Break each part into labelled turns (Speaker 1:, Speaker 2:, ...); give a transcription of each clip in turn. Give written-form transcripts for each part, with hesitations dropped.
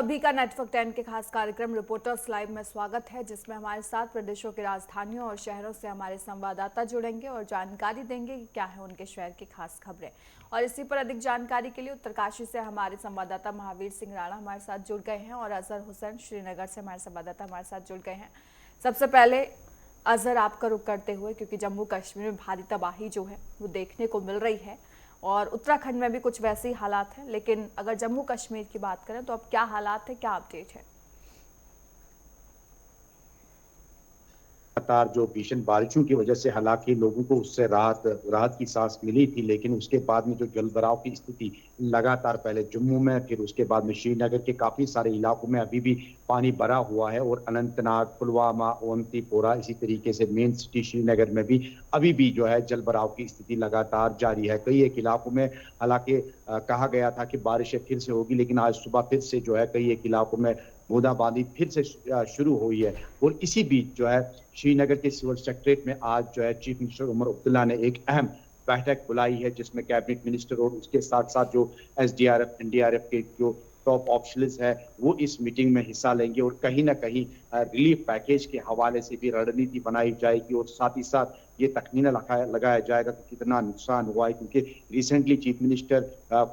Speaker 1: अभी का नेटवर्क 10 के खास कार्यक्रम रिपोर्टर्स लाइव में स्वागत है, जिसमें हमारे साथ प्रदेशों की राजधानियों और शहरों से हमारे संवाददाता जुड़ेंगे और जानकारी देंगे कि क्या है उनके शहर की खास खबरें। और इसी पर अधिक जानकारी के लिए उत्तरकाशी से हमारे संवाददाता महावीर सिंह राणा हमारे साथ जुड़ गए हैं और अजहर हुसैन श्रीनगर से हमारे संवाददाता हमारे साथ जुड़ गए हैं। सबसे पहले अजहर, आपका रुख करते हुए, क्योंकि जम्मू कश्मीर में भारी तबाही जो है वो देखने को मिल रही है और उत्तराखंड में भी कुछ वैसे ही हालात हैं, लेकिन अगर जम्मू कश्मीर की बात करें तो अब क्या हालात है, क्या अपडेट है?
Speaker 2: लगातार जो भीषण बारिशों की वजह से हालांकि लोगों को उससे राहत राहत की सांस मिली थी, लेकिन उसके बाद में जो जलभराव की स्थिति लगातार पहले जम्मू में, फिर उसके बाद में श्रीनगर के काफी सारे इलाकों में अभी भी पानी भरा हुआ है और अनंतनाग, पुलवामा, ओमतीपोरा, इसी तरीके से मेन सिटी श्रीनगर में भी अभी भी जो है जलभराव की स्थिति लगातार जारी है। कई एक इलाकों में हालांकि कहा गया था कि बारिशें फिर से होगी, लेकिन आज सुबह फिर से जो है कई एक इलाकों में बूंदाबांदी फिर से शुरू हुई है। और इसी बीच जो है श्रीनगर के सिविल सेक्रेटरीट में आज जो है चीफ मिनिस्टर उमर अब्दुल्ला ने एक अहम बैठक बुलाई है, जिसमें कैबिनेट मिनिस्टर और उसके साथ साथ जो एसडीआरएफ, एनडीआरएफ के जो टॉप ऑफिशियल्स है वो इस मीटिंग में हिस्सा लेंगे और कहीं ना कहीं रिलीफ पैकेज के हवाले से भी रणनीति बनाई जाएगी और साथ ही साथ ये तखमीना लगाया जाएगा कि कितना नुकसान हुआ है, क्योंकि रिसेंटली चीफ मिनिस्टर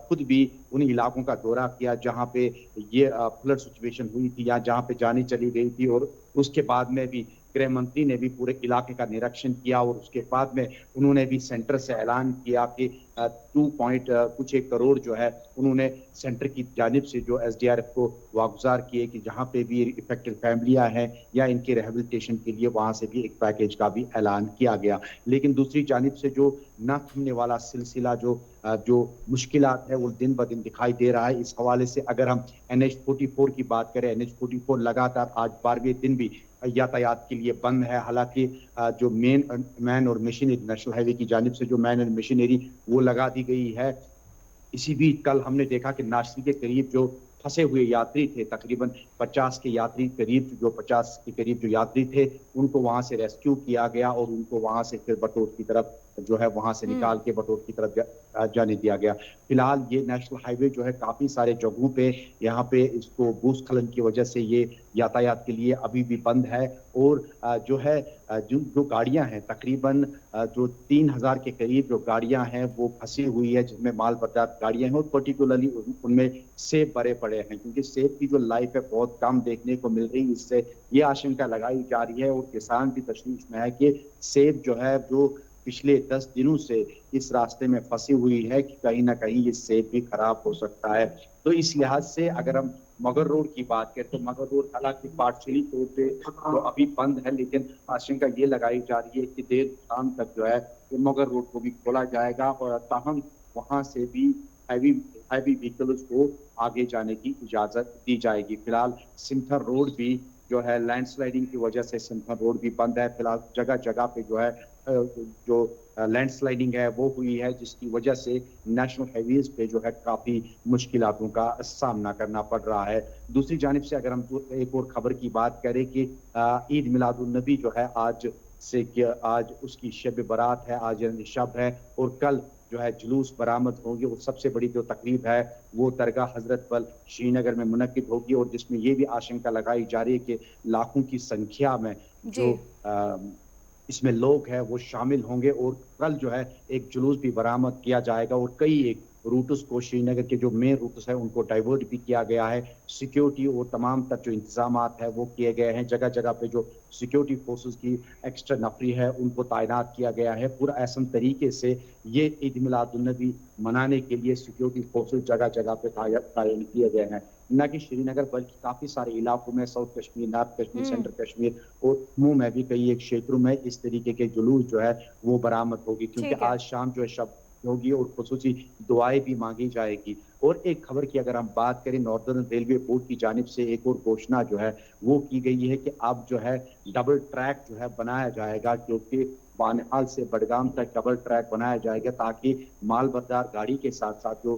Speaker 2: खुद भी उन इलाकों का दौरा किया जहां पे ये फ्लड सिचुएशन हुई थी या जहां पे जाने चली गई थी, और उसके बाद में भी गृह मंत्री ने भी पूरे इलाके का निरीक्षण किया और उसके बाद में उन्होंने भी सेंटर से ऐलान किया कि 2 पॉइंट कुछ 1 करोड़ जो है उन्होंने सेंटर की जानिब से जो एसडीआरएफ को वागुजार किए कि जहां पे भी इफेक्टेड फैमिलियां हैं या इनके रिहेबिलिटेशन के लिए वहां से भी एक पैकेज का भी ऐलान किया गया। लेकिन दूसरी जानिब से जो न थमने वाला सिलसिला जो मुश्किलात है वो दिन ब दिन दिखाई दे रहा है। इस हवाले से अगर हम NH-44 की बात करें, NH-44 लगातार आज 12वें दिन भी यातायात के लिए बंद है। हालांकि जो मैन और मशीनरी, नेशनल हाईवे की जानिब से जो मैन एंड मशीनरी वो लगा दी गई है। इसी बीच कल हमने देखा कि नासिक के करीब जो फंसे हुए यात्री थे, तकरीबन 50 के यात्री करीब, जो 50 के करीब जो यात्री थे उनको वहां से रेस्क्यू किया गया और उनको वहां से फिर बटोत की तरफ जो है वहां से निकाल के बटोत की तरफ जाने दिया गया। फिलहाल ये नेशनल हाईवे जो है काफी सारे जगहों पे यहाँ पे इसको भूस्खलन की वजह से ये यातायात के लिए अभी भी बंद है। और जो है जो गाड़ियां हैं तकरीबन जो 3000 के करीब जो गाड़ियां हैं वो फंसी हुई है, जिसमें माल बर्दार गाड़ियां हैं और पर्टिकुलरली उनमें सेब भरे पड़े हैं, क्योंकि सेब की जो लाइफ है बहुत कम देखने को मिल रही है। इससे ये आशंका लगाई जा रही है और किसान भी तशवीश में है कि सेब जो है जो पिछले 10 दिनों से इस रास्ते में फंसी हुई है कि कहीं ना कहीं ये सेब भी खराब हो सकता है। तो इस लिहाज से अगर हम मगर रोड की बात करें तो मगर रोड हालांकि पार्शियली तौर पे तो अभी बंद है, लेकिन आशंका ये लगाई जा रही है कि देर शाम तक जो है मगर रोड को भी खोला जाएगा और ताहम वहां से भी हैवी हैवी व्हीकल्स को आगे जाने की इजाजत दी जाएगी। फिलहाल सिंथर रोड भी जो है लैंडस्लाइडिंग की वजह से सिंथर रोड भी बंद है। फिलहाल जगह जगह पे जो है जो लैंडस्लाइडिंग है वो हुई है, जिसकी वजह से नेशनल हाईवेज पे जो है काफी मुश्किलातों का सामना करना पड़ रहा है। दूसरी जानिब से अगर हम एक और खबर की बात करें कि ईद मिलादुन नबी जो है आज उसकी शब बारात है, आज शब है और कल जो है जुलूस बरामद होंगे और सबसे बड़ी जो तकरीब है वो दरगाह हजरत बल श्रीनगर में मुनक्किद होगी और जिसमें ये भी आशंका लगाई जा रही है कि लाखों की संख्या में
Speaker 1: जी।
Speaker 2: जो इसमें लोग हैं वो शामिल होंगे और कल जो है एक जुलूस भी बरामद किया जाएगा और कई एक रूट्स को, श्रीनगर के जो मेन रूट्स है उनको डाइवर्ट भी किया गया है। सिक्योरिटी और तमाम तर जो इंतजाम है वो किए गए हैं। जगह जगह पे जो सिक्योरिटी फोर्सेस की एक्स्ट्रा नफरी है उनको तैनात किया गया है। पूरा ऐसा तरीके से ये ईद मिलादुन नबी मनाने के लिए सिक्योरिटी फोर्सेस जगह जगह पे तैनात किए गए हैं। न कि श्रीनगर बल्कि काफी सारे इलाकों में, south Kashmir, north Kashmir, central Kashmir और जम्मू में भी कई एक क्षेत्रों में इस तरीके के जुलूस जो है वो बरामद होगी, क्योंकि
Speaker 1: ठीक है।
Speaker 2: आज शाम जो है शब होगी और खुसूसी दुआएं भी मांगी जाएगी। और एक खबर की अगर हम बात करें, नॉर्दर्न रेलवे बोर्ड की जानिब से एक और घोषणा जो है वो की गई है कि अब जो है डबल ट्रैक जो है बनाया जाएगा, क्योंकि बानिहाल से बडगाम तक डबल ट्रैक बनाया जाएगा ताकि माल बरदार गाड़ी के साथ साथ जो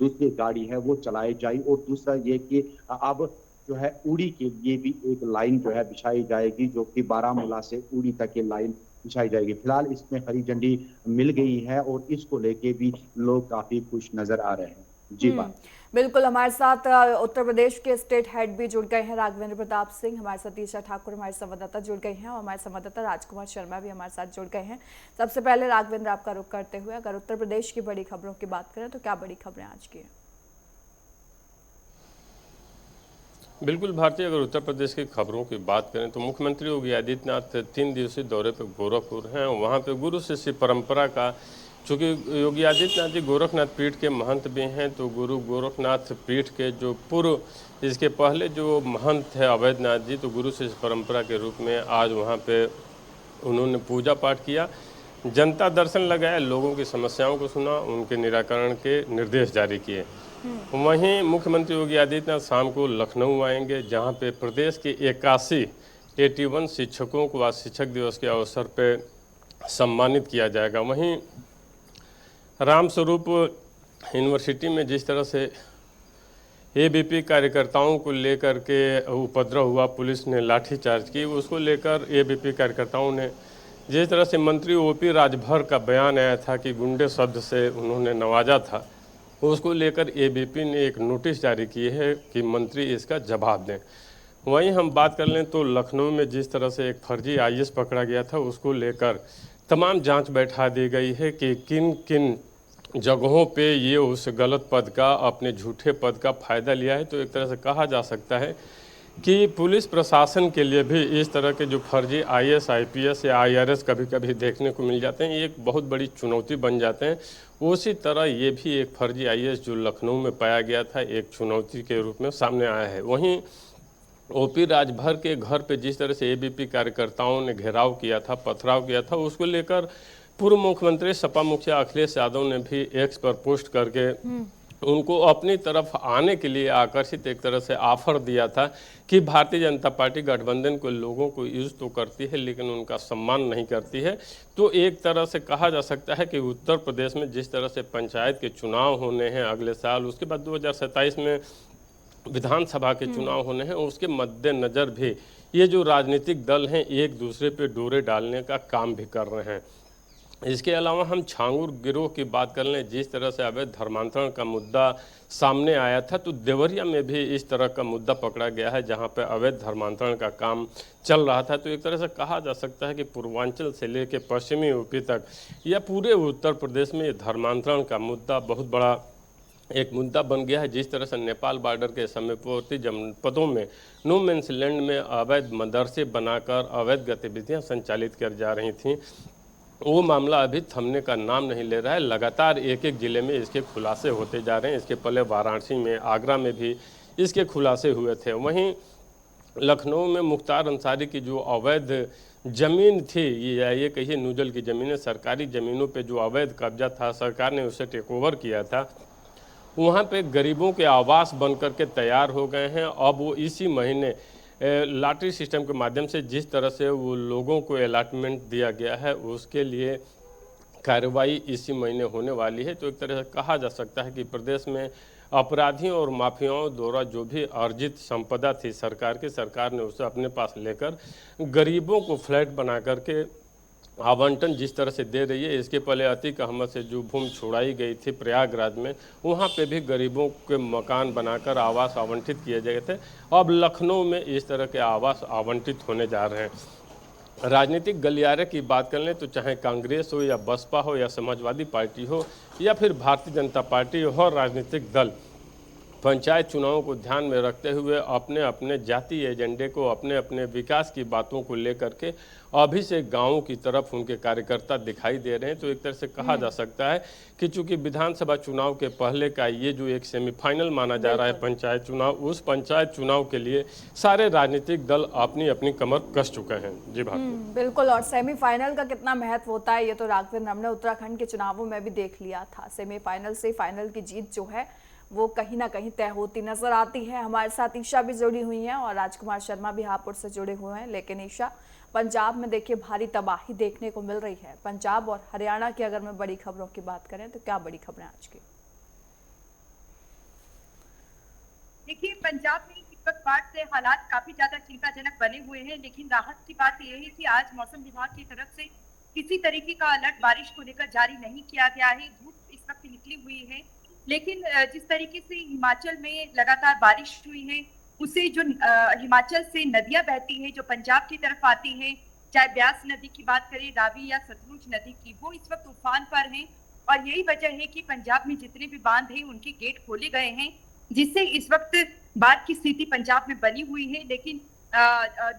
Speaker 2: दूसरी गाड़ी है वो चलाई जाए। और दूसरा ये कि अब जो है उड़ी के लिए भी एक लाइन जो है बिछाई जाएगी, जो कि बारामूला से उड़ी तक ये लाइन बिछाई जाएगी। फिलहाल इसमें हरी झंडी मिल गई है और इसको लेके भी लोग काफी खुश नजर आ रहे हैं। जी बात।
Speaker 1: बिल्कुल, हमारे साथ उत्तर प्रदेश के स्टेट हेड भी जुड़ गए हैं, राघवेंद्र प्रताप सिंह, हमारे साथ ईशा ठाकुर हमारे संवाददाता जुड़ गए हैं और हमारे संवाददाता राजकुमार शर्मा भी हमारे साथ जुड़ गए हैं। सबसे पहले राघवेंद्र, आपका रुख करते हुए अगर उत्तर प्रदेश की बड़ी खबरों की बात करें तो क्या बड़ी खबरें आज की हैं?
Speaker 3: बिल्कुल भारतीय, अगर उत्तर प्रदेश की खबरों की बात करें तो मुख्यमंत्री योगी आदित्यनाथ 3 दिवसीय दौरे पर गोरखपुर हैं। वहाँ पे गुरु शिष्य परंपरा का, चूँकि योगी आदित्यनाथ जी गोरखनाथ पीठ के महंत भी हैं, तो गुरु गोरखनाथ पीठ के जो पूर्व, इसके पहले जो महंत थे अवैधनाथ जी, तो गुरु शिष्य परंपरा के रूप में आज वहाँ पे उन्होंने पूजा पाठ किया, जनता दर्शन लगाया, लोगों की समस्याओं को सुना, उनके निराकरण के निर्देश जारी किए। वहीं मुख्यमंत्री योगी आदित्यनाथ शाम को लखनऊ आएंगे, जहां पे प्रदेश के 81 शिक्षकों को आज शिक्षक दिवस के अवसर पर सम्मानित किया जाएगा। वहीं रामस्वरूप यूनिवर्सिटी में जिस तरह से एबीपी कार्यकर्ताओं को लेकर के उपद्रव हुआ, पुलिस ने लाठीचार्ज की, उसको लेकर एबीपी कार्यकर्ताओं ने जिस तरह से मंत्री ओपी राजभर का बयान आया था कि गुंडे शब्द से उन्होंने नवाजा था, उसको लेकर एबीपी ने एक नोटिस जारी की है कि मंत्री इसका जवाब दें। वहीं हम बात कर लें तो लखनऊ में जिस तरह से एक फर्जी आईएएस पकड़ा गया था, उसको लेकर तमाम जांच बैठा दी गई है कि किन किन जगहों पे ये उस गलत पद का, अपने झूठे पद का फ़ायदा लिया है। तो एक तरह से कहा जा सकता है कि पुलिस प्रशासन के लिए भी इस तरह के जो फर्जी आईएएस, आईपीएस या आईआरएस कभी कभी देखने को मिल जाते हैं, ये एक बहुत बड़ी चुनौती बन जाते हैं। उसी तरह ये भी एक फर्जी आईएएस जो लखनऊ में पाया गया था, एक चुनौती के रूप में सामने आया है। वहीं ओपी राजभर के घर पे जिस तरह से एबीपी कार्यकर्ताओं ने घेराव किया था, पथराव किया था, उसको लेकर पूर्व मुख्यमंत्री सपा मुखिया अखिलेश यादव ने भी एक्स पर पोस्ट करके उनको अपनी तरफ आने के लिए आकर्षित एक तरह से ऑफर दिया था कि भारतीय जनता पार्टी गठबंधन को, लोगों को यूज़ तो करती है लेकिन उनका सम्मान नहीं करती है। तो एक तरह से कहा जा सकता है कि उत्तर प्रदेश में जिस तरह से पंचायत के चुनाव होने हैं अगले साल, उसके बाद 2027 में विधानसभा के चुनाव होने हैं, उसके मद्देनज़र भी ये जो राजनीतिक दल हैं एक दूसरे पे डोरे डालने का काम भी कर रहे हैं। इसके अलावा हम छांगुर गिरोह की बात कर लें, जिस तरह से अवैध धर्मांतरण का मुद्दा सामने आया था, तो देवरिया में भी इस तरह का मुद्दा पकड़ा गया है जहां पर अवैध धर्मांतरण का काम चल रहा था। तो एक तरह से कहा जा सकता है कि पूर्वांचल से लेकर पश्चिमी यूपी तक या पूरे उत्तर प्रदेश में धर्मांतरण का मुद्दा बहुत बड़ा एक मुद्दा बन गया है। जिस तरह से नेपाल बॉर्डर के समीपवर्ती जनपदों में नो मेंस लैंड में अवैध मदरसे बनाकर अवैध गतिविधियां संचालित कर जा रही थीं, वो मामला अभी थमने का नाम नहीं ले रहा है। लगातार एक एक ज़िले में इसके खुलासे होते जा रहे हैं। इसके पहले वाराणसी में, आगरा में भी इसके खुलासे हुए थे। वहीं लखनऊ में मुख्तार अंसारी की जो अवैध ज़मीन थी, ये कहिए नूजल की ज़मीनें, सरकारी ज़मीनों पे जो अवैध कब्जा था, सरकार ने उसे टेक ओवर किया था, वहाँ पे गरीबों के आवास बन करके तैयार हो गए हैं। अब वो इसी महीने लॉटरी सिस्टम के माध्यम से जिस तरह से वो लोगों को अलॉटमेंट दिया गया है, उसके लिए कार्रवाई इसी महीने होने वाली है। तो एक तरह से कहा जा सकता है कि प्रदेश में अपराधियों और माफियाओं द्वारा जो भी अर्जित संपदा थी सरकार की, सरकार ने उसे अपने पास लेकर गरीबों को फ्लैट बना करके आवंटन जिस तरह से दे रही है। इसके पहले अतीक अहमद से जो भूमि छुड़ाई गई थी प्रयागराज में, वहाँ पे भी गरीबों के मकान बनाकर आवास आवंटित किए गए थे। अब लखनऊ में इस तरह के आवास आवंटित होने जा रहे हैं। राजनीतिक गलियारे की बात कर लें तो चाहे कांग्रेस हो या बसपा हो या समाजवादी पार्टी हो या फिर भारतीय जनता पार्टी हो, राजनीतिक दल पंचायत चुनावों को ध्यान में रखते हुए अपने अपने जातीय एजेंडे को, अपने अपने विकास की बातों को लेकर के अभी से गांवों की तरफ उनके कार्यकर्ता दिखाई दे रहे हैं। तो एक तरह से कहा जा सकता है कि चूंकि विधानसभा चुनाव के पहले का ये जो एक सेमीफाइनल माना जा रहा है पंचायत चुनाव, उस पंचायत चुनाव के लिए सारे राजनीतिक दल अपनी अपनी कमर कस चुके हैं। जी भारती,
Speaker 1: बिल्कुल। और सेमीफाइनल का कितना महत्व होता है ये तो राघवेंद्र, हमने उत्तराखंड के चुनावों में भी देख लिया था। सेमीफाइनल से फाइनल की जीत जो है वो कहीं ना कहीं तय होती नजर आती है। हमारे साथ ईशा भी जुड़ी हुई हैं और राजकुमार शर्मा भी हापुड़ से जुड़े हुए हैं। लेकिन ईशा, पंजाब में देखिए भारी तबाही देखने को मिल रही है। पंजाब और हरियाणा की अगर मैं बड़ी खबरों की बात करें तो क्या बड़ी खबरें आज की?
Speaker 4: देखिए, पंजाब में इस वक्त बाढ़ से हालात काफी ज्यादा चिंताजनक बने हुए हैं, लेकिन राहत की बात यही थी, आज मौसम विभाग की तरफ से किसी तरीके का अलर्ट बारिश को लेकर जारी नहीं किया गया है। धूप इस वक्त निकली हुई है लेकिन जिस तरीके से हिमाचल में लगातार बारिश हुई है, उससे जो हिमाचल से नदियां बहती हैं जो पंजाब की तरफ आती हैं, चाहे ब्यास नदी की बात करें, रावी या सतलुज नदी की, वो इस वक्त उफान पर हैं। और यही वजह है कि पंजाब में जितने भी बांध हैं उनके गेट खोले गए हैं, जिससे इस वक्त बाढ़ की स्थिति पंजाब में बनी हुई है। लेकिन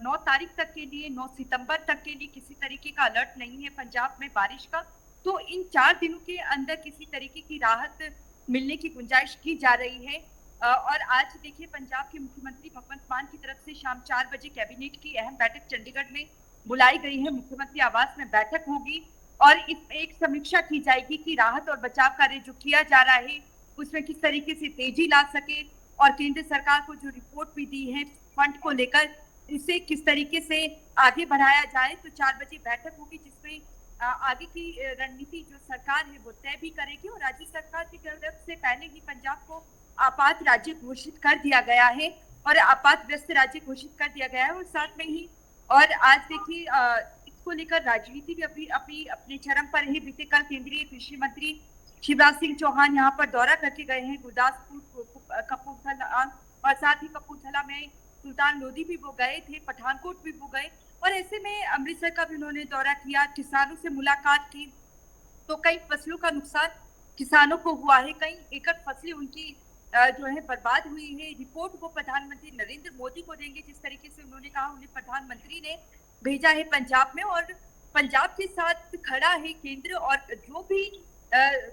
Speaker 4: 9 तारीख तक के लिए, 9 सितंबर तक के लिए किसी तरीके का अलर्ट नहीं है पंजाब में बारिश का। तो इन 4 दिनों के अंदर किसी तरीके की राहत मिलने की गुंजाइश की जा रही है। और आज देखिए पंजाब के मुख्यमंत्री भगवंत मान की तरफ से शाम 4 बजे कैबिनेट की अहम बैठक चंडीगढ़ में बुलाई गई है। मुख्यमंत्री आवास में बैठक होगी और इस एक समीक्षा की जाएगी कि राहत और बचाव कार्य जो किया जा रहा है उसमें किस तरीके से तेजी ला सके, और केंद्र सरकार को जो रिपोर्ट भी दी है फंड को लेकर, उसे किस तरीके से आगे बढ़ाया जाए। तो 4 बजे बैठक होगी जिसमें आगे की रणनीति जो सरकार है वो तय भी करेगी। और राज्य सरकार की तरफ से पहले ही पंजाब को आपात राज्य घोषित कर दिया गया है और आपातग्रस्त राज्य घोषित कर दिया गया है। और साथ में ही और आज देखिए इसको लेकर राजनीति भी अभी अपने चरम पर है। बीते कल केंद्रीय कृषि मंत्री शिवराज सिंह चौहान यहाँ पर दौरा करके गए हैं, गुरदासपुर, कपूरथला, और साथ ही कपूरथला में सुल्तान लोधी भी वो गए थे, पठानकोट भी वो गए, और ऐसे में अमृतसर का भी उन्होंने दौरा किया, किसानों से मुलाकात की। तो कई फसलों का नुकसान किसानों को हुआ है, कई एकड़ फसलें उनकी जो है बर्बाद हुई है। रिपोर्ट वो प्रधानमंत्री नरेंद्र मोदी को देंगे, जिस तरीके से उन्होंने कहा उन्हें प्रधानमंत्री ने भेजा है पंजाब में, और पंजाब के साथ खड़ा है केंद्र, और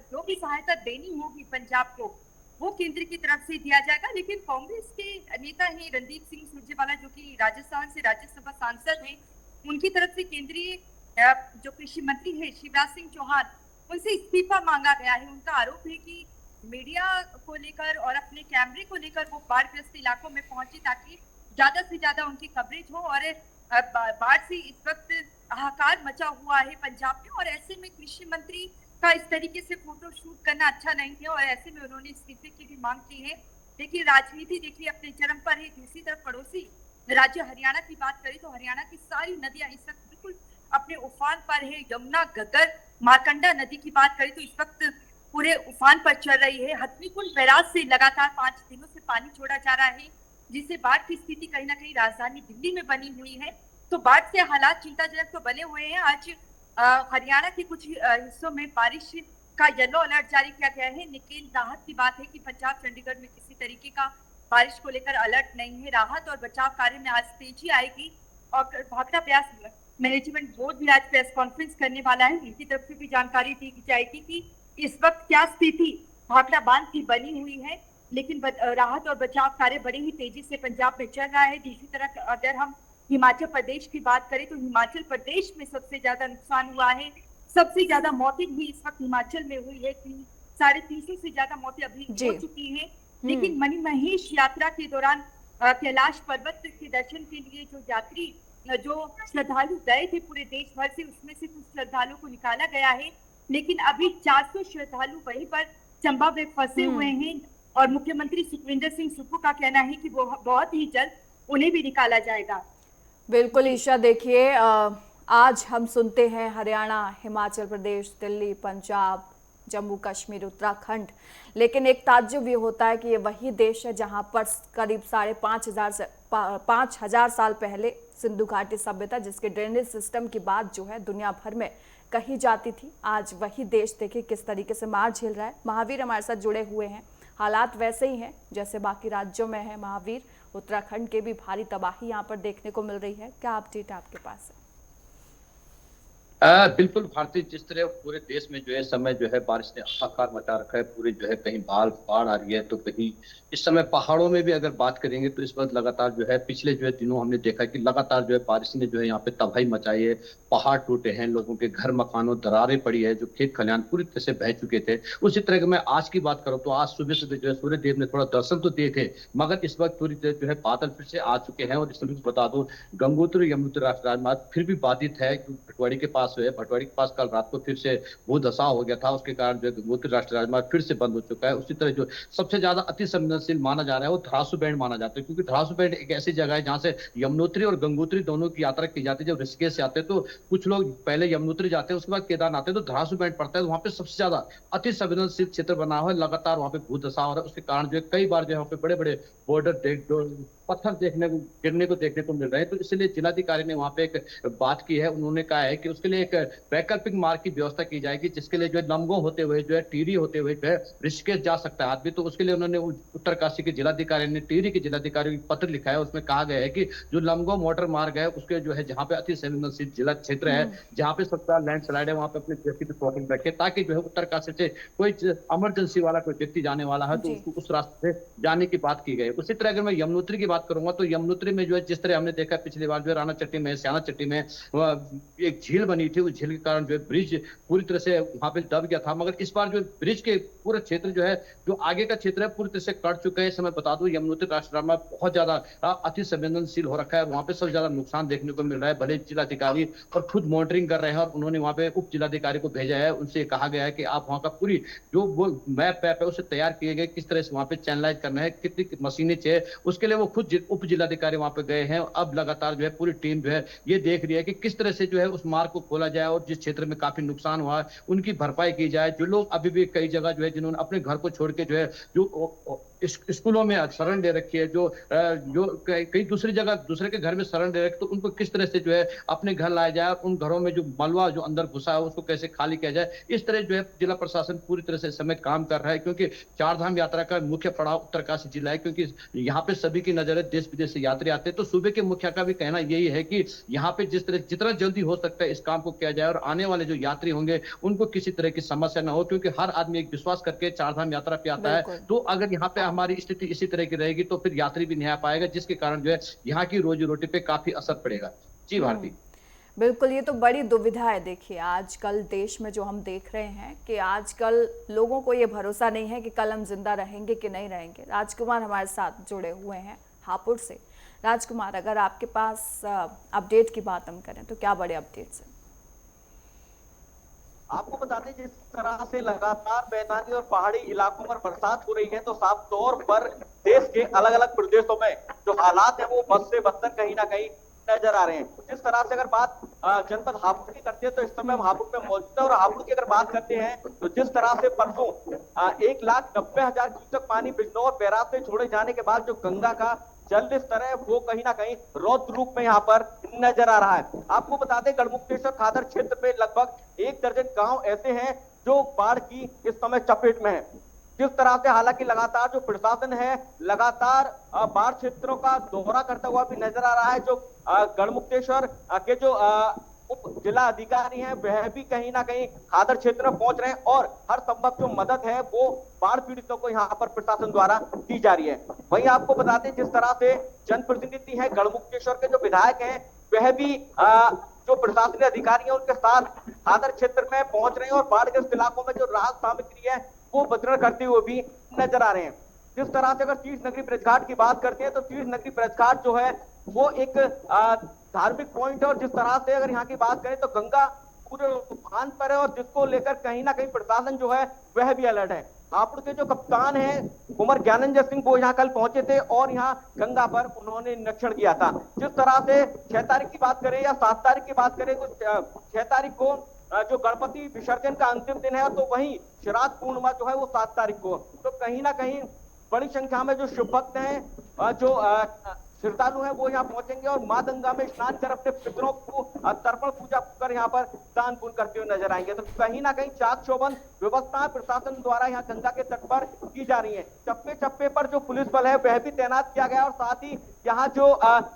Speaker 4: जो भी सहायता देनी होगी पंजाब को वो केंद्र की तरफ से दिया जाएगा। लेकिन कांग्रेस के नेता हैं रणदीप सिंह सुरजेवाला, जो कि राजस्थान से राज्यसभा सांसद हैं, उनकी तरफ से केंद्रीय जो कृषि मंत्री है शिवराज सिंह चौहान, उनसे इस्तीफा मांगा गया है। उनका आरोप है कि मीडिया को लेकर और अपने कैमरे को लेकर वो बाढ़ग्रस्त इलाकों में पहुंचे ताकि ज्यादा से ज्यादा उनकी कवरेज हो, और बाढ़ से इस वक्त हाहाकार मचा हुआ है पंजाब में। और ऐसे में कृषि मंत्री का इस तरीके से फोटो शूट करना अच्छा नहीं है, और ऐसे में उन्होंने इस्तीफे की भी मांग की है। देखिए राजनीति देखिए अपने चरम पर है। दूसरी तरफ पड़ोसी राज्य हरियाणा की बात करें तो हरियाणा की सारी नदियां इस वक्त बिल्कुल अपने उफान पर है। यमुना, गगर, मारकंडा नदी की बात करें तो इस वक्त पूरे उफान पर चल रही है। हथनीकुंड बैराज से लगातार 5 दिनों से पानी छोड़ा जा रहा है, जिससे बाढ़ की स्थिति कहीं ना कहीं राजधानी दिल्ली में बनी हुई है। तो बाढ़ से हालात चिंताजनक तो बने हुए हैं। आज हरियाणा के कुछ हिस्सों में बारिश का येलो अलर्ट जारी किया गया है, लेकिन राहत की बात है कि पंजाब, चंडीगढ़ में किसी तरीके का बारिश को लेकर अलर्ट नहीं है। राहत और बचाव कार्य में आज तेजी आएगी, और भाखड़ा ब्यास मैनेजमेंट बोर्ड भी आज प्रेस कॉन्फ्रेंस करने वाला है। उनकी तरफ से भी जानकारी दी जाएगी कि इस वक्त क्या स्थिति भाखड़ा बांध की बनी हुई है। लेकिन राहत और बचाव कार्य बड़ी ही तेजी से पंजाब में चल रहा है। दूसरी तरफ अगर हम हिमाचल प्रदेश की बात करें तो हिमाचल प्रदेश में सबसे ज्यादा नुकसान हुआ है। सबसे ज्यादा मौतें भी इस वक्त हिमाचल में हुई है। 350 से ज्यादा मौतें अभी हो चुकी हैं। लेकिन मणिमहेश यात्रा के दौरान कैलाश पर्वत के दर्शन के लिए जो यात्री, जो श्रद्धालु गए थे पूरे देश भर से, उसमें से कुछ श्रद्धालुओं को निकाला गया है। लेकिन अभी 400 श्रद्धालु वहीं पर चंबा में फंसे हुए हैं, और मुख्यमंत्री सुखविंदर सिंह सुक्खू का कहना है कि वो बहुत ही जल्द उन्हें भी निकाला जाएगा।
Speaker 1: बिल्कुल ईशा, देखिए आज हम सुनते हैं हरियाणा, हिमाचल प्रदेश, दिल्ली, पंजाब, जम्मू कश्मीर, उत्तराखंड, लेकिन एक ताज्जुब ये होता है कि ये वही देश है जहां पर करीब 5,500 साल पहले सिंधु घाटी सभ्यता, जिसके ड्रेनेज सिस्टम की बात जो है दुनिया भर में कही जाती थी, आज वही देश देखिए किस तरीके से मार झेल रहा है। महावीर हमारे साथ जुड़े हुए हैं, हालात वैसे ही हैं जैसे बाकी राज्यों में है। महावीर, उत्तराखंड के भी भारी तबाही यहाँ पर देखने को मिल रही है, क्या अपडेट आपके पास है?
Speaker 5: बिल्कुल भारती, जिस तरह पूरे देश में जो है समय जो है बारिश ने हाहाकार मचा रखा है। पूरे जो है कहीं बाढ़ आ रही है तो कहीं इस समय पहाड़ों में भी अगर बात करेंगे तो इस वक्त लगातार जो है पिछले जो है दिनों हमने देखा कि लगातार जो है बारिश ने जो है यहाँ पे तबाही मचाई है। पहाड़ टूटे हैं, लोगों के घर मकानों दरारें पड़ी है, जो खेत खलिहान पूरी तरह से बह चुके थे। उसी तरह के मैं आज की बात करूँ तो आज सुबह सुबह जो है सूर्य देव ने थोड़ा दर्शन तो दिए थे, मगर इस वक्त पूरी तरह जो है बादल फिर से आ चुके हैं। और इस समय बता दो गंगोत्री यमुनोत्री राष्ट्रीय राजमार्ग फिर भी बाधित है, पटवाड़ी के पास पास जो है भटवाड़ी के पास कल रात को फिर से भूधसाव हो गया था, उसके कारण जो है गंगोत्री राष्ट्रीय राजमार्ग फिर से बंद हो चुका है। उसी तरह जो सबसे ज्यादा अति संवेदनशील माना जा रहा है वो धरासू बैंड माना जाता है, क्योंकि धरासू बैंड एक ऐसी जगह है जहां से यमुनोत्री और गंगोत्री दोनों की यात्रा की जाती है। जब ऋषिकेश से आते हैं तो कुछ लोग पहले यमुनोत्री जाते हैं, उसके बाद केदारनाथ आते हैं, तो धरासू बैंड पड़ता है, तो वहां पे सबसे ज्यादा अति संवेदनशील क्षेत्र बना हुआ है। लगातार वहां पे भूधसाव हो रहा है, उसके कारण जो है कई बार जो है वहां पे बड़े बड़े बॉर्डर पत्थर गिरने को देखने को मिल रहे हैं। तो इसलिए जिलाधिकारी ने वहां पे एक बात की है, उन्होंने कहा है कि उसके लिए एक वैकल्पिक मार्ग की व्यवस्था की जाएगी, जिसके लिए जो है लमगो होते हुए जो है टिहरी होते हुए जो है ऋषिकेश जा सकता है आदमी। तो उसके लिए उन्होंने उत्तरकाशी के जिलाधिकारी ने टिहरी के जिलाधिकारी को पत्र लिखा है, उसमें कहा गया है कि जो लमगो मोटर मार्ग है उसके जो है जहाँ पे अति संवेदनशील जिला क्षेत्र है, जहाँ पे सबका लैंडस्लाइड है, वहां पे अपने व्यक्तिगत प्लॉटिंग रखे, ताकि जो है उत्तरकाशी से कोई इमरजेंसी वाला कोई व्यक्ति जाने वाला है तो
Speaker 1: जी।
Speaker 5: उसको उस रास्ते से जाने की बात की गई। उसी तरह अगर मैं यमुनोत्री की बात करूंगा तो यमुनोत्री में जो है जिस तरह हमने देखा पिछली बार जो है राणा चट्टी में, स्याना चट्टी में एक झील बनी थी, उस झील के कारण जो है ब्रिज पूरी तरह से वहां पे दब गया था। मगर इस बार जो ब्रिज के पूरा क्षेत्र जो है, जो आगे का क्षेत्र है, पूरी तरह से कट चुका है। इस समय बता दूं यमुनोत्री राष्ट्रीय राजमार्ग बहुत ज्यादा अति संवेदनशील हो रखा है, वहां पे सबसे ज्यादा नुकसान देखने को मिल रहा है। भले जिलाधिकारी और खुद मॉनिटरिंग कर रहे हैं और उन्होंने वहां पे उप जिलाधिकारी को भेजा है, उनसे कहा गया है कि आप वहां का पूरी जो वो मैप है उसे तैयार किए गए, किस तरह से वहां पे चैनलाइज करना है, कितनी मशीनें चाहिए, उसके लिए वो खुद उप जिलाधिकारी वहां पे गए हैं। अब लगातार जो है पूरी टीम जो है ये देख रही है कि किस तरह से जो है उस मार्ग को खोला जाए और जिस क्षेत्र में काफी नुकसान हुआ है उनकी भरपाई की जाए। जो लोग अभी भी कई जगह जो है जिन्होंने अपने घर को छोड़ के जो है जो स्कूलों में शरण ले रखी है, जो कई दूसरी जगह दूसरे के घर में शरण ले रखी, तो उनको किस तरह से जो है अपने घर लाया जाए, उन घरों में जो मलबा जो अंदर घुसा है उसको कैसे खाली किया जाए, इस तरह जो है जिला प्रशासन पूरी तरह से इस समय काम कर रहा है। क्योंकि चारधाम यात्रा का मुख्य पड़ाव उत्तरकाशी जिला है, क्योंकि यहाँ पे सभी की नजर है, देश विदेश से यात्री आते हैं। तो सूबे के मुखिया का भी कहना यही है कि यहाँ पे जितना जल्दी हो सकता है इस काम को किया जाए और आने वाले जो यात्री होंगे उनको किसी तरह की समस्या न हो, क्योंकि हर आदमी एक विश्वास करके चारधाम यात्रा पे आता है। तो अगर यहाँ पे हमारी स्थिति इसी तरह की रहेगी तो फिर यात्री भी नहीं आ पाएगा, जिसके कारण जो है यहाँ की रोजी रोटी पे काफी असर पड़ेगा। जी भारती।
Speaker 1: बिल्कुल, ये तो बड़ी दुविधा है। देखिए आजकल देश में जो हम देख रहे हैं कि आजकल लोगों को ये भरोसा नहीं है कि कल हम जिंदा रहेंगे कि नहीं रहेंगे। राजकुमार हमारे साथ जुड़े हुए हैं हापुड़ से। राजकुमार, अगर आपके पास अपडेट की बात हम करें तो क्या बड़े अपडेट्स हैं?
Speaker 6: आपको बता दें जिस तरह से लगातार मैदानी और पहाड़ी इलाकों में बरसात हो रही है, तो साफ तौर पर देश के अलग अलग प्रदेशों में जो हालात है वो बद से बदतर कहीं ना कहीं नजर आ रहे हैं। जिस तरह से अगर बात जनपद हापुड़ की करते हैं तो इस समय हम हापुड़ में मौजूद है, और हापुड़ की अगर बात करते हैं तो जिस तरह से परसों 1,90,000 क्यूसेक पानी बिजनौर बैराज से छोड़े जाने के बाद जो गंगा का जल स्तर है वो कहीं ना कहीं रौद्र रूप में यहाँ पर नजर आ रहा है। आपको बता दें गढ़मुक्तेश्वर खादर क्षेत्र में लगभग 1 दर्जन गांव ऐसे हैं जो बाढ़ की इस समय चपेट में है। जिस तरह से हालांकि लगातार जो प्रशासन है लगातार बाढ़ क्षेत्रों का दौरा करता हुआ भी नजर आ रहा है। जो गढ़मुक्तेश्वर के जो उप जिला अधिकारी हैं वह भी कहीं ना कहीं खादर क्षेत्र में पहुंच रहे हैं और हर संभव जो मदद है वो बाढ़ पीड़ितों को यहाँ पर प्रशासन द्वारा दी जा रही है। वहीं आपको बता दें जिस तरह से जनप्रतिनिधि हैं गढ़मुक्तेश्वर के जो विधायक हैं वह भी जो प्रशासनिक अधिकारी हैं उनके साथ खादर क्षेत्र में पहुंच रहे हैं और बाढ़ग्रस्त इलाकों में जो राहत सामग्री है वो वितरण करते हुए भी नजर आ रहे हैं। जिस तरह से अगर तीर्थ नगरी ब्रजघाट की बात करते हैं तो तीर्थ नगरी ब्रजघाट जो है वो एक धार्मिक पॉइंट है, और जिस तरह से अगर यहाँ की बात करें तो गंगा पूरे उफान पर है और जिसको लेकर कहीं ना कहीं प्रशासन जो है वह भी अलर्ट है। हापुड़ के जो कप्तान हैं कुंवर ज्ञानंजय सिंह वो यहाँ कल पहुंचे थे और यहाँ गंगा पर उन्होंने निरीक्षण किया था। जिस तरह से 6 तारीख की बात करें या 7 तारीख की बात करें तो 6 तारीख को जो गणपति विसर्जन का अंतिम दिन है, तो वहीं श्राद्ध पूर्णिमा जो है वो 7 तारीख को। तो कहीं ना कहीं बड़ी संख्या में जो शिव भक्त हैं जो श्रद्धालु हैं वो यहाँ पहुंचेंगे और मां गंगा में स्नान कर अपने पितरों को तर्पण पूजा कर यहाँ पर दान पुण्य करते हुए नजर आएंगे। तो कहीं ना कहीं चाक चौबंद व्यवस्था प्रशासन द्वारा यहाँ गंगा के तट पर की जा रही है। चप्पे चप्पे पर जो पुलिस बल है वह भी तैनात किया गया और साथ ही यहाँ जो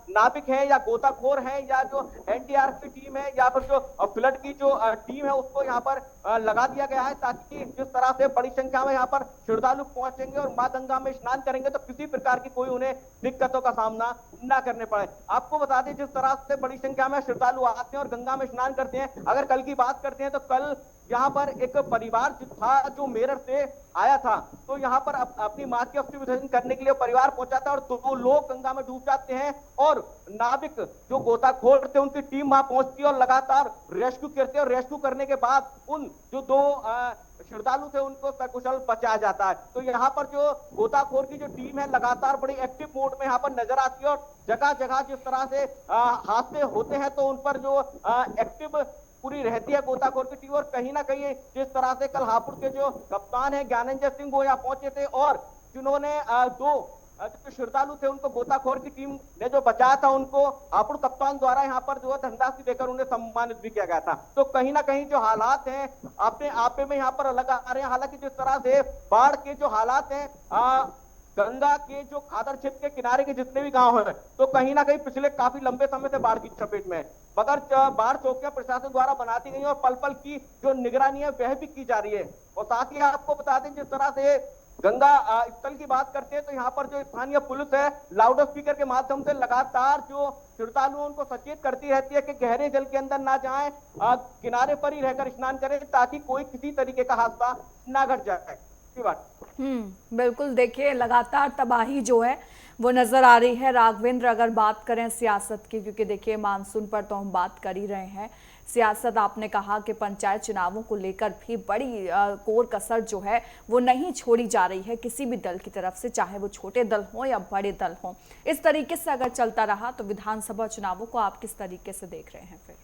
Speaker 6: नाविक है या गोताखोर है या जो एनडीआरएफ की टीम है या फिर जो फ्लड की जो टीम है उसको यहाँ पर लगा दिया गया है, ताकि जिस तरह से बड़ी संख्या में यहाँ पर श्रद्धालु पहुंचेंगे और मां गंगा में स्नान करेंगे तो किसी प्रकार की कोई उन्हें दिक्कतों का सामना ना करने पड़े। आपको बता दें जिस तरह से बड़ी संख्या में श्रद्धालु आते हैं और गंगा में स्नान करते हैं, अगर कल की बात करते हैं तो कल यहाँ पर एक परिवार जो था जो मेरठ से आया था, तो यहाँ पर अपनी मां की अस्थि विसर्जन करने के लिए परिवार पहुंचा था और 2 लोग गंगा में डूब जाते हैं और नाविक जो गोताखोर थे उनकी टीम वहां पहुंचती है और लगातार रेस्क्यू करते हैं और रेस्क्यू करने के बाद उन जो 2 श्रद्धालु थे उनको सकुशल बचाया जाता है। तो यहाँ पर जो गोताखोर की जो टीम है लगातार बड़ी एक्टिव मोड में यहाँ पर नजर आती है और जगह जगह जिस तरह से हादसे होते हैं तो उन पर जो एक्टिव पूरी रहती है गोताखोर की टीम। और कहीं ना कहीं जिस तरह से कल हापुड़ के जो कप्तान है ज्ञानेंद्र सिंह वो यहाँ पहुंचे थे और जिन्होंने 2 जो श्रद्धालु थे उनको गोताखोर की टीम ने जो बचाया था उनको हापुड़ कप्तान द्वारा यहाँ पर जो धनराशि देकर उन्हें सम्मानित भी किया गया था। तो कहीं ना कहीं जो हालात हैं अपने आपे में यहाँ पर अलग आ रहे हैं। हालांकि जिस तरह से बाढ़ के जो हालात हैं गंगा के जो खादर क्षेत्र के किनारे के जितने भी गांव हैं तो कहीं ना कहीं पिछले काफी लंबे समय से बाढ़ की चपेट में, मगर बाढ़ चौकियां प्रशासन द्वारा बना दी गई और पल पल की जो निगरानी है वह भी की जा रही है। और साथ ही आपको बता दें जिस तरह से गंगा स्थल की बात करते हैं तो यहाँ पर जो स्थानीय पुलिस है लाउड स्पीकर के माध्यम से लगातार जो श्रद्धालु उनको सचेत करती रहती है कि गहरे जल के अंदर ना जाएं, किनारे पर ही रहकर स्नान करें ताकि कोई किसी तरीके का हादसा ना घट जाए।
Speaker 1: बिल्कुल, देखिए लगातार तबाही जो है वो नजर आ रही है। राघवेंद्र, अगर बात करें सियासत की, क्योंकि देखिए मानसून पर तो हम बात कर ही रहे हैं, सियासत आपने कहा कि पंचायत चुनावों को लेकर भी बड़ी कोर कसर जो है वो नहीं छोड़ी जा रही है किसी भी दल की तरफ से, चाहे वो छोटे दल हो या बड़े दल हो। इस तरीके से अगर चलता रहा तो विधानसभा चुनावों को आप किस तरीके से देख रहे हैं फिर?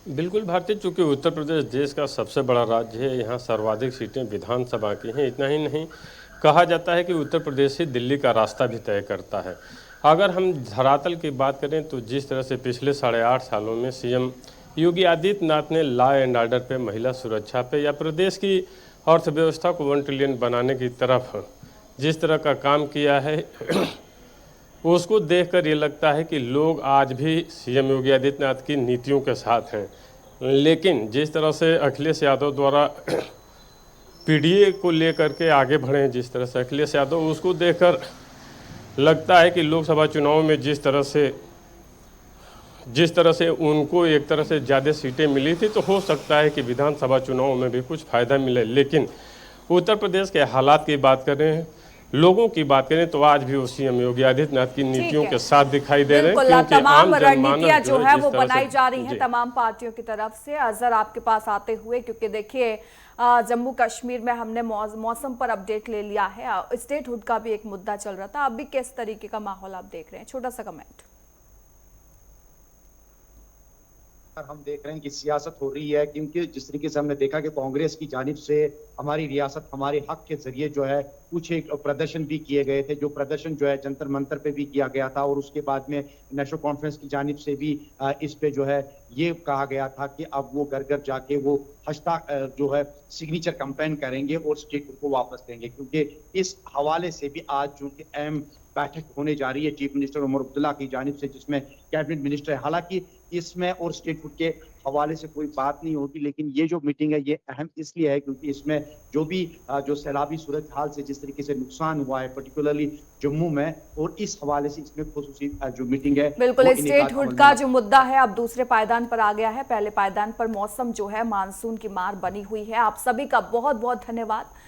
Speaker 3: बिल्कुल भारतीय, चूंकि उत्तर प्रदेश देश का सबसे बड़ा राज्य है, यहाँ सर्वाधिक सीटें विधानसभा की हैं। इतना ही नहीं, कहा जाता है कि उत्तर प्रदेश ही दिल्ली का रास्ता भी तय करता है। अगर हम धरातल की बात करें तो जिस तरह से पिछले 8.5 सालों में सीएम योगी आदित्यनाथ ने लॉ एंड ऑर्डर पे, महिला सुरक्षा पे या प्रदेश की अर्थव्यवस्था को 1 ट्रिलियन बनाने की तरफ जिस तरह का काम किया है उसको देखकर ये लगता है कि लोग आज भी सीएम योगी आदित्यनाथ की नीतियों के साथ हैं। लेकिन जिस तरह से अखिलेश यादव द्वारा पीडीए को लेकर के आगे बढ़े हैं, जिस तरह से अखिलेश यादव, उसको देखकर लगता है कि लोकसभा चुनाव में जिस तरह से उनको एक तरह से ज़्यादा सीटें मिली थी तो हो सकता है कि विधानसभा चुनाव में भी कुछ फ़ायदा मिले। लेकिन उत्तर प्रदेश के हालात की बात करें, लोगों की बात करें तो आज भी वो सीएम योगी आदित्यनाथ की नीतियों के साथ दिखाई दे रहे हैं, क्योंकि
Speaker 1: तमाम रणनीतियां जो है वो बनाई जा रही हैं तमाम पार्टियों की तरफ से। अजहर, आपके पास आते हुए, क्योंकि देखिए जम्मू कश्मीर में हमने मौसम पर अपडेट ले लिया है, स्टेटहुड का भी एक मुद्दा चल रहा था, अब भी किस तरीके का माहौल आप देख रहे हैं? छोटा सा कमेंट।
Speaker 2: हम देख रहे हैं कि सियासत हो रही है, क्योंकि जिस तरीके से हमने देखा कि कांग्रेस की जानिब से हमारी रियासत हमारे हक के जरिए जो है कुछ एक प्रदर्शन भी किए गए थे, जो प्रदर्शन जो है जंतर मंतर पे भी किया गया था और उसके बाद में नेशनल कॉन्फ्रेंस की जानिब से भी इस पे जो है ये कहा गया था कि अब वो घर घर जाके वो हैशटैग जो है सिग्नेचर कैंपेन करेंगे और स्टेट को वापस देंगे, क्योंकि इस हवाले से भी आज जो अहम बैठक होने जा रही है चीफ मिनिस्टर उमर अब्दुल्ला की जानिब से, जिसमें कैबिनेट मिनिस्टर है। हालांकि इसमें और स्टेटहुड के हवाले से कोई बात नहीं होगी, लेकिन ये जो मीटिंग है ये अहम इसलिए है क्योंकि इसमें जो भी जो सैलाबी सूरत हाल से जिस तरीके से नुकसान हुआ है पर्टिकुलरली जम्मू में, और इस हवाले से इसमें खुसूसी जो मीटिंग है।
Speaker 1: बिल्कुल, स्टेटहुड का जो मुद्दा है अब दूसरे पायदान पर आ गया है। पहले पायदान पर मौसम जो है मानसून की मार बनी हुई है। आप सभी का बहुत बहुत धन्यवाद।